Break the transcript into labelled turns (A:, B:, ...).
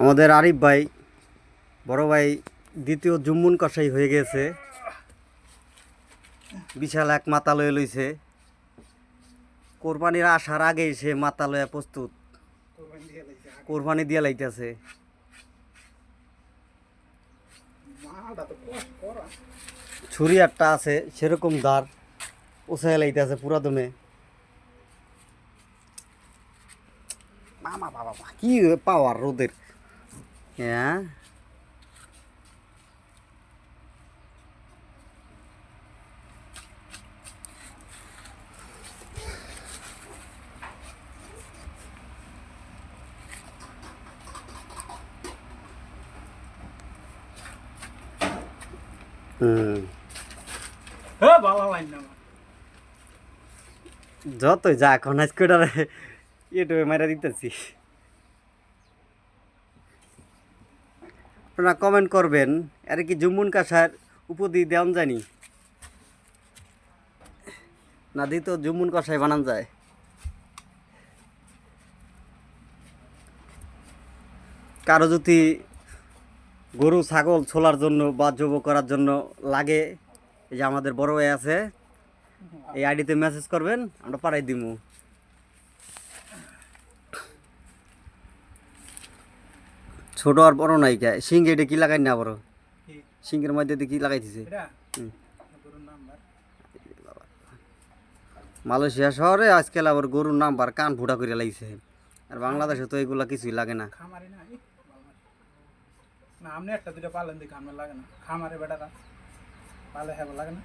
A: আমাদের আরিফ ভাই বড় ভাই দ্বিতীয় জুম্মুন কষাই হয়ে গেছে। বিশাল এক মাথা লয়ে লইছে। কোরবানির আসার আগে সে মাথা লয়া প্রস্তুত, কোরবানি দিয়া লাইতেছে। ছুরি একটা আছে সেরকম দাঁড় উসাই লাইতেছে পুরা দমে। মামা বাবা কি পাওয়ার রোদের! হ্যাঁ, যতই যা এখন আজকে ইউটিউবে মারা দিতেছি। আপনারা কমেন্ট করবেন, আর কি জুম্মুন কাঁসার উপদি দেওয়ান জানি না দিই তো জুম্মুন কষাই বানান যায়। কারো যদি গরু ছাগল ছোলার জন্য বা জব করার জন্য লাগে, এই যে আমাদের বড় ভাই আছে, এই আইডিতে মেসেজ করবেন, আমরা পাঠাই দিব। ছোট আর বড় নাই কে সিং, এটা কি লাগাই না বড় সিংহের মধ্যে কি লাগাইতেছে। মালয়েশিয়া শহরে আজকাল আবার গরুর নাম্বার কান ফুটা করে লাগছে, আর বাংলাদেশে তো এগুলা কিছুই লাগে না।
B: না আপনি একটা দুটো পালেন দেখে আপনার লাগে না, খামারে বেটারা পালে হ্যাঁ লাগে না।